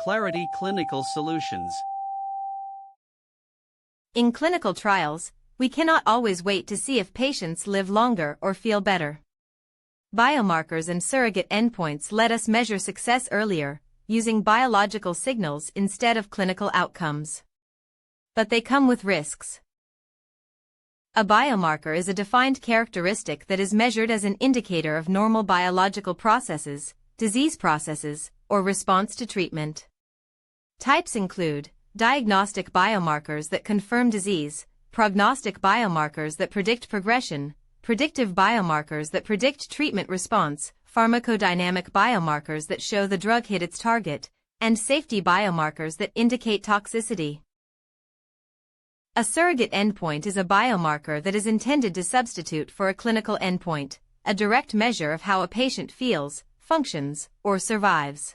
Clarity Clinical Solutions. In clinical trials, we cannot always wait to see if patients live longer or feel better. Biomarkers and surrogate endpoints let us measure success earlier, using biological signals instead of clinical outcomes. But they come with risks. A biomarker is a defined characteristic that is measured as an indicator of normal biological processes, disease processes, or response to treatment. Types include diagnostic biomarkers that confirm disease, prognostic biomarkers that predict progression, predictive biomarkers that predict treatment response, pharmacodynamic biomarkers that show the drug hit its target, and safety biomarkers that indicate toxicity. A surrogate endpoint is a biomarker that is intended to substitute for a clinical endpoint, a direct measure of how a patient feels, functions, or survives.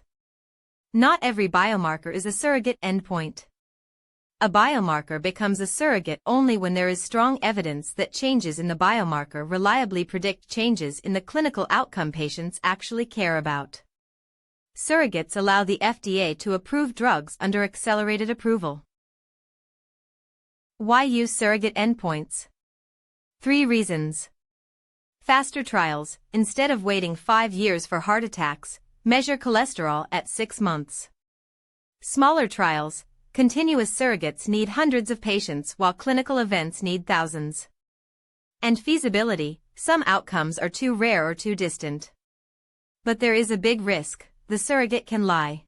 Not every biomarker is a surrogate endpoint. A biomarker becomes a surrogate only when there is strong evidence that changes in the biomarker reliably predict changes in the clinical outcome patients actually care about. Surrogates allow the FDA to approve drugs under accelerated approval. Why use surrogate endpoints? 3 reasons. Faster trials. Instead of waiting 5 years for heart attacks, measure cholesterol at 6 months. Smaller trials. Continuous surrogates need hundreds of patients while clinical events need thousands. And feasibility. Some outcomes are too rare or too distant. But there is a big risk. The surrogate can lie.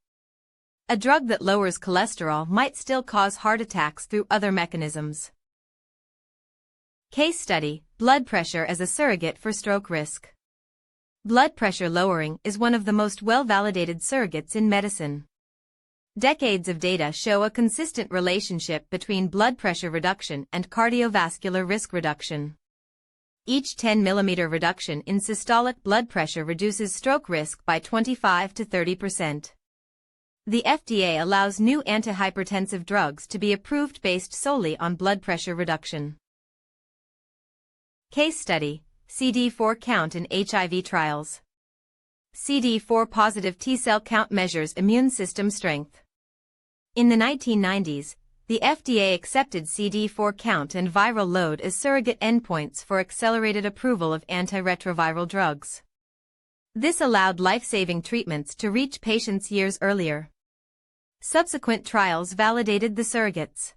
A drug that lowers cholesterol might still cause heart attacks through other mechanisms. Case study: blood pressure as a surrogate for stroke risk. Blood pressure lowering is one of the most well-validated surrogates in medicine. Decades of data show a consistent relationship between blood pressure reduction and cardiovascular risk reduction. Each 10 mm reduction in systolic blood pressure reduces stroke risk by 25 to 30%. The FDA allows new antihypertensive drugs to be approved based solely on blood pressure reduction. Case study: CD4 count in HIV trials. CD4 positive T-cell count measures immune system strength. In the 1990s, the FDA accepted CD4 count and viral load as surrogate endpoints for accelerated approval of antiretroviral drugs. This allowed life-saving treatments to reach patients years earlier. Subsequent trials validated the surrogates.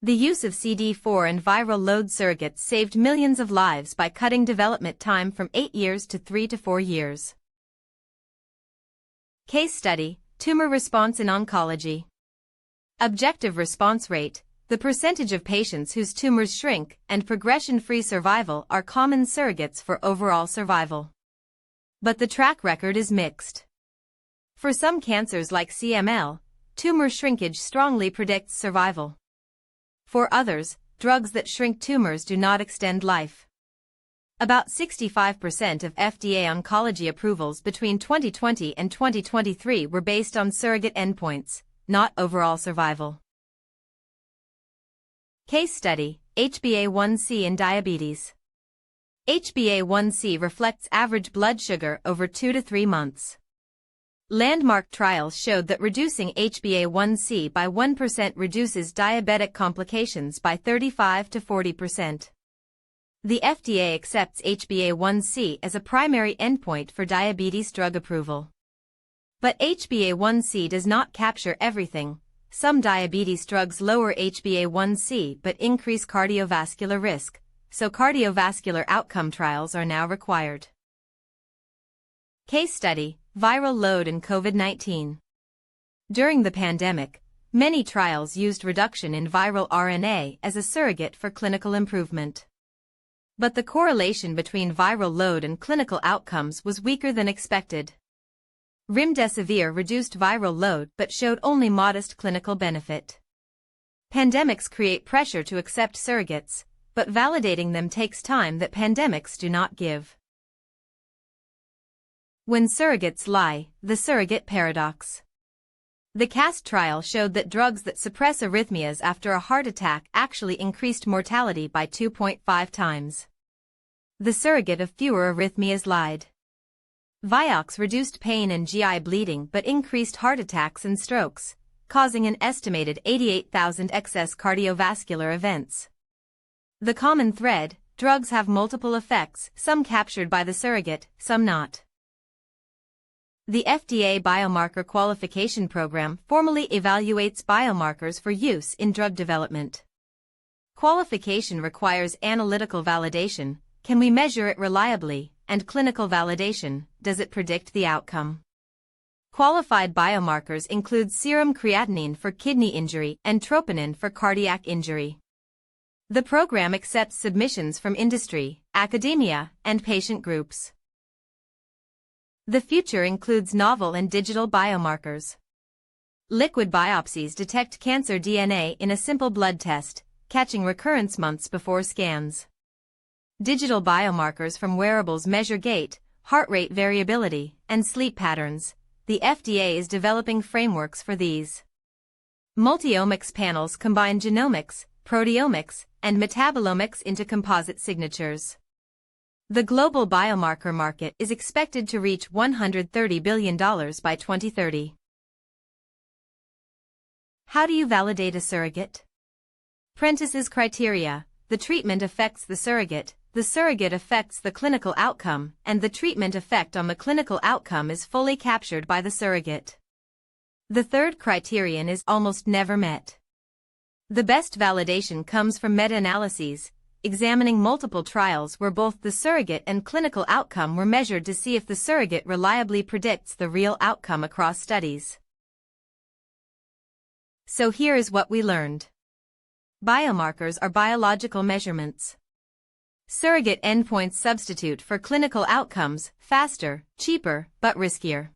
The use of CD4 and viral load surrogates saved millions of lives by cutting development time from 8 years to 3 to 4 years. Case study: tumor response in oncology. Objective response rate, the percentage of patients whose tumors shrink, and progression-free survival are common surrogates for overall survival. But the track record is mixed. For some cancers like CML, tumor shrinkage strongly predicts survival. For others, drugs that shrink tumors do not extend life. About 65% of FDA oncology approvals between 2020 and 2023 were based on surrogate endpoints, not overall survival. Case study: HbA1c in diabetes. HbA1c reflects average blood sugar over 2 to 3 months. Landmark trials showed that reducing HbA1c by 1% reduces diabetic complications by 35 to 40%. The FDA accepts HbA1c as a primary endpoint for diabetes drug approval. But HbA1c does not capture everything. Some diabetes drugs lower HbA1c but increase cardiovascular risk, so cardiovascular outcome trials are now required. Case study: viral load in COVID-19. During the pandemic, many trials used reduction in viral RNA as a surrogate for clinical improvement. But the correlation between viral load and clinical outcomes was weaker than expected. Remdesivir reduced viral load but showed only modest clinical benefit. Pandemics create pressure to accept surrogates, but validating them takes time that pandemics do not give. When surrogates lie, the surrogate paradox. The CAST trial showed that drugs that suppress arrhythmias after a heart attack actually increased mortality by 2.5 times. The surrogate of fewer arrhythmias lied. Vioxx reduced pain and GI bleeding but increased heart attacks and strokes, causing an estimated 88,000 excess cardiovascular events. The common thread: drugs have multiple effects, some captured by the surrogate, some not. The FDA Biomarker Qualification Program formally evaluates biomarkers for use in drug development. Qualification requires analytical validation: can we measure it reliably? And clinical validation: does it predict the outcome? Qualified biomarkers include serum creatinine for kidney injury and troponin for cardiac injury. The program accepts submissions from industry, academia, and patient groups. The future includes novel and digital biomarkers. Liquid biopsies detect cancer DNA in a simple blood test, catching recurrence months before scans. Digital biomarkers from wearables measure gait, heart rate variability, and sleep patterns. The FDA is developing frameworks for these. Multi-omics panels combine genomics, proteomics, and metabolomics into composite signatures. The global biomarker market is expected to reach $130 billion by 2030. How do you validate a surrogate? Prentice's criteria: the treatment affects the surrogate affects the clinical outcome, and the treatment effect on the clinical outcome is fully captured by the surrogate. The third criterion is almost never met. The best validation comes from meta-analyses, examining multiple trials where both the surrogate and clinical outcome were measured to see if the surrogate reliably predicts the real outcome across studies. So here is what we learned. Biomarkers are biological measurements. Surrogate endpoints substitute for clinical outcomes: faster, cheaper, but riskier.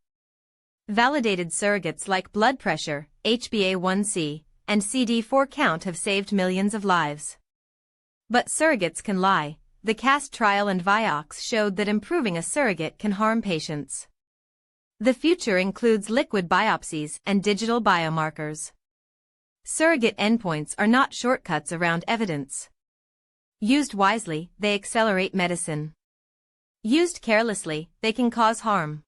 Validated surrogates like blood pressure, HbA1c, and CD4 count have saved millions of lives. But surrogates can lie. The CAST trial and Vioxx showed that improving a surrogate can harm patients. The future includes liquid biopsies and digital biomarkers. Surrogate endpoints are not shortcuts around evidence. Used wisely, they accelerate medicine. Used carelessly, they can cause harm.